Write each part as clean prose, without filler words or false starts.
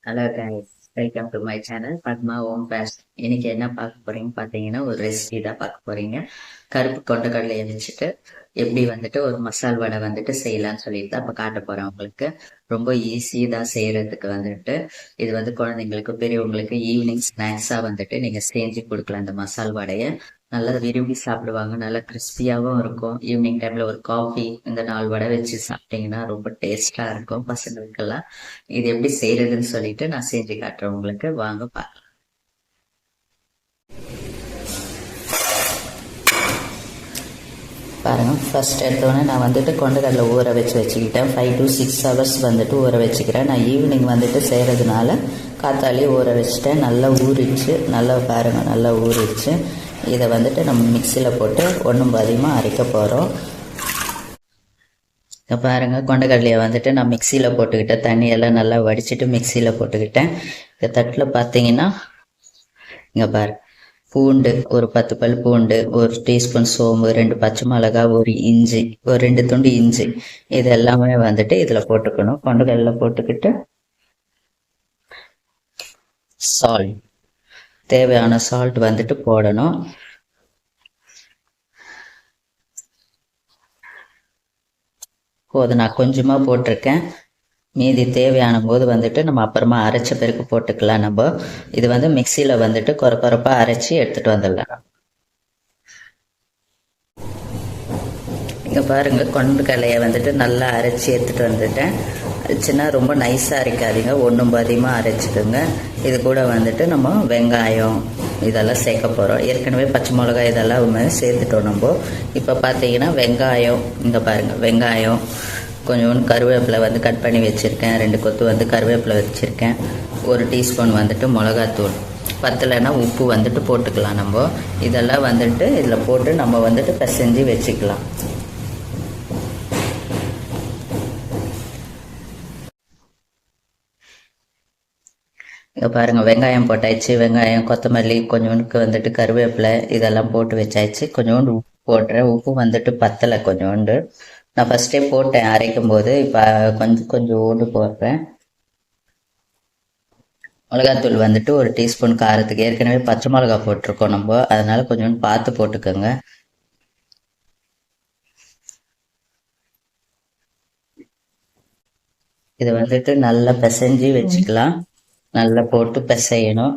Hello guys, welcome to my channel Padma ஓம் பேஸ்ட். இன்னைக்கு என்ன பார்க்க போறீங்க பார்த்தீங்கன்னா, ஒரு ரெசிபி தான் பார்க்க போறீங்க. கருப்பு கொண்டக்கடலையை வச்சுட்டு எப்படி ஒரு மசால் வடை செய்யலாம்னு சொல்லிட்டு தான் இப்போ காட்ட போறேன் உங்களுக்கு. ரொம்ப ஈஸி தான் செய்யறதுக்கு. இது குழந்தைங்களுக்கு பெரியவங்களுக்கு ஈவினிங் ஸ்நாக்ஸா நீங்க செஞ்சு கொடுக்கலாம். இந்த மசால் வடையை நல்லா விரும்பி சாப்பிடுவாங்க. நல்லா கிறிஸ்பியாகவும் இருக்கும். ஈவினிங் டைம்ல ஒரு காஃபி இந்த 4 வடை வச்சு சாப்பிட்டீங்கன்னா ரொம்ப டேஸ்டா இருக்கும் பசங்களுக்கெல்லாம். இது எப்படி செய்யறதுன்னு சொல்லிட்டு நான் செஞ்சு காட்டுறேன் உங்களுக்கு. வாங்க பார்க்கலாம். பாருங்க, ஃபர்ஸ்ட் எடுத்தோடனே நான் கொண்டக்கடலை ஊற வச்சுக்கிட்டேன். 5 to 6 hours ஊற வச்சுக்கிறேன். நான் ஈவினிங் செய்கிறதுனால காத்தாலே ஊற வச்சுட்டேன். நல்லா ஊறிடுச்சு. நல்லா பாருங்க, நல்லா ஊறிடுச்சு. இதை நம்ம மிக்சியில் போட்டு ஒன்றும் பாதியமாக அரைக்க போகிறோம். பாருங்கள், கொண்டக்கடலையை நான் மிக்சியில் போட்டுக்கிட்டேன். தண்ணியெல்லாம் நல்லா வடிச்சிட்டு மிக்சியில் போட்டுக்கிட்டேன். இந்த தட்டில் பார்த்தீங்கன்னா இங்கே பாரு, பூண்டு ஒரு 10 பல் பூண்டு, ஒரு டீஸ்பூன் சோம்பு, 2 பச்சை மிளகா, ஒரு இஞ்சி, ஒரு 2 துண்டு இஞ்சி, இது எல்லாமே இதில் போட்டுக்கணும். கொண்டக்கடலை போட்டுக்கிட்டு சால்ட், தேவையான சால்ட் போடணும். போதும், நான் கொஞ்சமாக போட்டிருக்கேன். மீதி தேவையான போது நம்ம அப்புறமா அரைச்ச பிறகு போட்டுக்கலாம். நம்ம இது மிக்சியில் கொரப்பாக அரைச்சி எடுத்துகிட்டு வந்துடலாம். இங்கே பாருங்கள், கொண்டக்கடலையை நல்லா அரைச்சி எடுத்துகிட்டு வந்துட்டேன். சின்ன ரொம்ப நைஸாக அரைக்காதீங்க, ஒன்றும் பாதியமாக அரைச்சிக்கோங்க. இது கூட நம்ம வெங்காயம் இதெல்லாம் சேர்க்க போகிறோம். ஏற்கனவே பச்சை மிளகாய் இதெல்லாம் சேர்த்துட்டோம் நம்ம. இப்போ பார்த்தீங்கன்னா வெங்காயம், இங்கே பாருங்கள், வெங்காயம் கொஞ்சோண்டு கருவேப்பிலை கட் பண்ணி வச்சுருக்கேன். 2 கொத்து கருவேப்பிலை வச்சுருக்கேன். 1 டீஸ்பூன் மிளகாத்தூள், பத்தலைன்னா உப்பு போட்டுக்கலாம். நம்ம இதெல்லாம் இதில் போட்டு நம்ம பிசைஞ்சு வச்சுக்கலாம். இங்கே பாருங்கள், வெங்காயம் போட்டாச்சு. வெங்காயம், கொத்தமல்லி, கொஞ்சோண்டுக்கு கருவேப்பிலை இதெல்லாம் போட்டு வச்சாச்சு. கொஞ்சோண்டு உப்பு போட்டுறேன். உப்பு பத்தலை கொஞ்சோண்டு. நான் ஃபஸ்ட்டே போட்டேன் அரைக்கும் போது. இப்போ கொஞ்சோண்டு போடுறேன். மிளகாத்தூள் 1 டீஸ்பூன் காரத்துக்கு. ஏற்கனவே பச்சை மிளகா போட்டிருக்கோம் நம்ம, அதனால கொஞ்சோண்டு பார்த்து போட்டுக்கோங்க. இதை நல்லா பிசைஞ்சு வச்சுக்கலாம். நல்லா போட்டு பிசையணும்.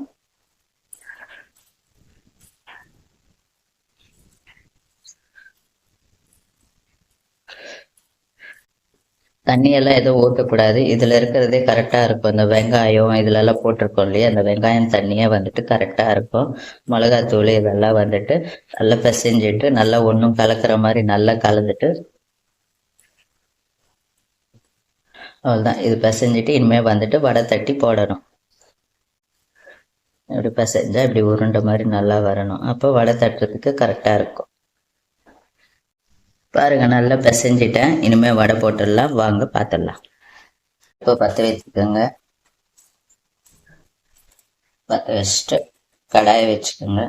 தண்ணியெல்லாம் எதுவும் ஊற்றக்கூடாது. இதில் இருக்கிறதே கரெக்டாக இருக்கும். இந்த வெங்காயம் இதிலெல்லாம் போட்டிருக்கோம் இல்லையா, அந்த வெங்காயம் தண்ணியே கரெக்டாக இருக்கும். மிளகாத்தூள் இதெல்லாம் நல்லா பிசைஞ்சிட்டு நல்லா ஒன்றும் கலக்கிற மாதிரி நல்லா கலந்துட்டு அவ்வளோதான். இது பிசைஞ்சிட்டு இனிமேல் வடை தட்டி போடணும். இப்படி பிசைஞ்சால் இப்படி உருண்டை மாதிரி நல்லா வரணும். அப்போ வடை தட்டுறதுக்கு கரெக்டாக இருக்கும். பாருங்க, நல்லா பிசைஞ்சிட்டேன். இனிமேல் வடை போட்டுடலாம். வாங்க பார்த்துடலாம். இப்போ பற்ற வச்சுக்கோங்க. பற்ற வச்சுட்டு கடாயை வச்சுக்கோங்க.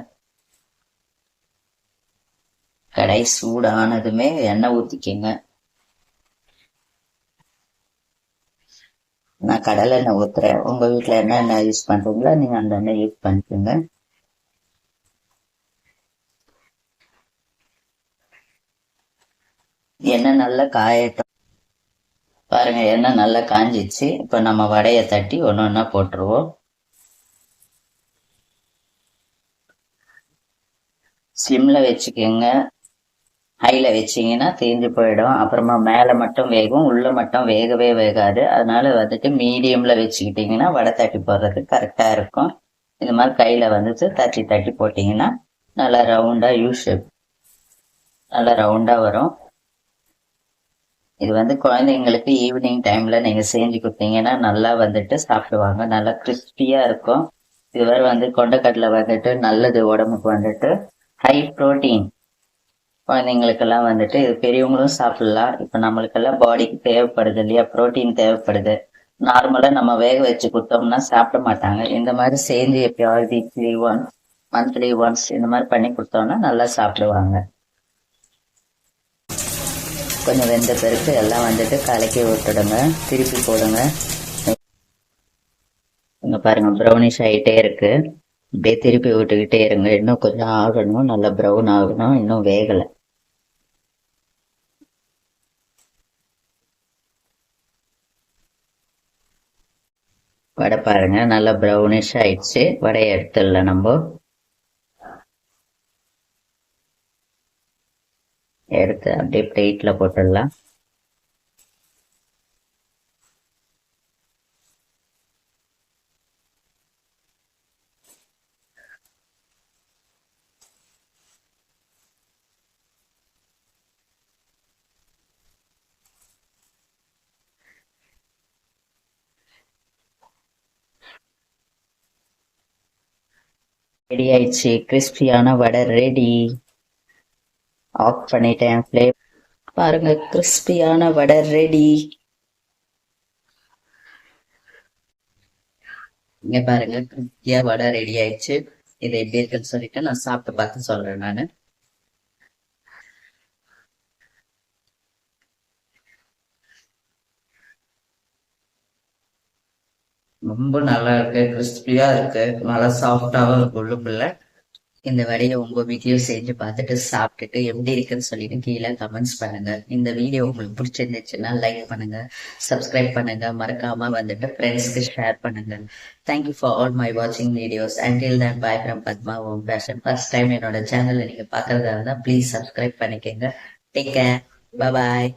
கடாய் சூடானதுமே எண்ணெய் ஊற்றிக்கோங்க. நான் கடலை எண்ணெய் ஊற்றுறேன். உங்கள் வீட்டில் என்ன எண்ணெய் யூஸ் பண்ணுறீங்களோ நீங்கள் அந்த எண்ணெய் யூஸ் பண்ணிக்கோங்க. எண்ணெய் நல்லா காயட்டும். பாருங்க, எண்ணெய் நல்லா காஞ்சிச்சு. இப்போ நம்ம வடையை தட்டி ஒன்று ஒன்றா போட்டுருவோம். ஸ்லிம்மில் வச்சுக்கோங்க. ஹையில் வச்சிங்கன்னா தீஞ்சு போயிடும். அப்புறமா மேலே மட்டும் வேகும், உள்ளே மட்டும் வேகவே வேகாது. அதனால மீடியமில் வச்சுக்கிட்டிங்கன்னா வடை தட்டி போடுறதுக்கு கரெக்டாக இருக்கும். இந்த மாதிரி கையில் தட்டி தட்டி போட்டிங்கன்னா நல்லா ரவுண்டாக யூ ஷேப் நல்லா ரவுண்டாக வரும். இது குழந்தைங்களுக்கு ஈவினிங் டைமில் நீங்கள் செஞ்சு கொடுத்தீங்கன்னா நல்லா சாப்பிடுவாங்க. நல்லா கிறிஸ்பியாக இருக்கும். இது வேறு கொண்டக்கடலை நல்லது உடம்புக்கு. High protein. குழந்தைங்களுக்கெல்லாம் இது பெரியவங்களும் சாப்பிடலாம். இப்போ நம்மளுக்கெல்லாம் பாடிக்கு தேவைப்படுது இல்லையா, ப்ரோட்டீன் தேவைப்படுது. நார்மலாக நம்ம வேக வச்சு கொடுத்தோம்னா சாப்பிட மாட்டாங்க. இந்த மாதிரி செஞ்சு எப்பயாவது வீக்லி ஒன்ஸ், மந்த்லி ஒன்ஸ் இந்த மாதிரி பண்ணி கொடுத்தோம்னா நல்லா சாப்பிடுவாங்க. கொஞ்சம் வெந்த பிறகு எல்லாம் கலக்கி விட்டுடுங்க. திருப்பி போடுங்க. பாருங்க ப்ரௌனிஷ் ஆகிட்டே இருக்கு. அப்படியே திருப்பி விட்டுக்கிட்டே இருங்க. இன்னும் கொஞ்சம் ஆகணும், நல்லா ப்ரௌன் ஆகணும், இன்னும் வேகலை. வடை பாருங்க நல்லா ப்ரௌனிஷ் ஆயிடுச்சு. வடையை எடுத்துடலாம் நம்ம. எடுத்து அப்படியே பிளேட்ல போட்டுடலாம். ரெடி ஆயிடுச்சு. கிறிஸ்பியான வடை ரெடி. ஆஃப் பண்ணிட்டேன் ஃப்ளேம். பாருங்க கிறிஸ்பியான வடை ரெடி. இங்க பாருங்க கிறிஸ்பியா வடை ரெடி ஆயிடுச்சு. இதை எப்படி இருக்குன்னு சொல்லிட்டு நான் சாப்பிட்டு பார்த்து சொல்றேன் நானு. ரொம்ப நல்லா இருக்கு, கிறிஸ்பியா இருக்கு, நல்லா சாஃப்டாவும் இருக்கு உள்ளுக்குள்ள. இந்த வடையை உங்க வீட்லயும் செஞ்சு பார்த்துட்டு சாப்பிட்டுட்டு எப்படி இருக்குன்னு சொல்லிட்டு கீழே கமெண்ட்ஸ் பண்ணுங்க. இந்த வீடியோ உங்களுக்கு பிடிச்சிருந்துச்சுன்னா லைக் பண்ணுங்க, சப்ஸ்கிரைப் பண்ணுங்க, மறக்காம வந்துட்டு ஃப்ரெண்ட்ஸ்க்கு ஷேர் பண்ணுங்க. தேங்க்யூ ஃபார் ஆல் மை வாட்சிங் videos. Until then bye from Padma Om fashion. First time என்னோட சேனலை நீங்க பாக்குறதா இருந்தா ப்ளீஸ் சப்ஸ்கிரைப் பண்ணிக்கோங்க. Take care. பாய்.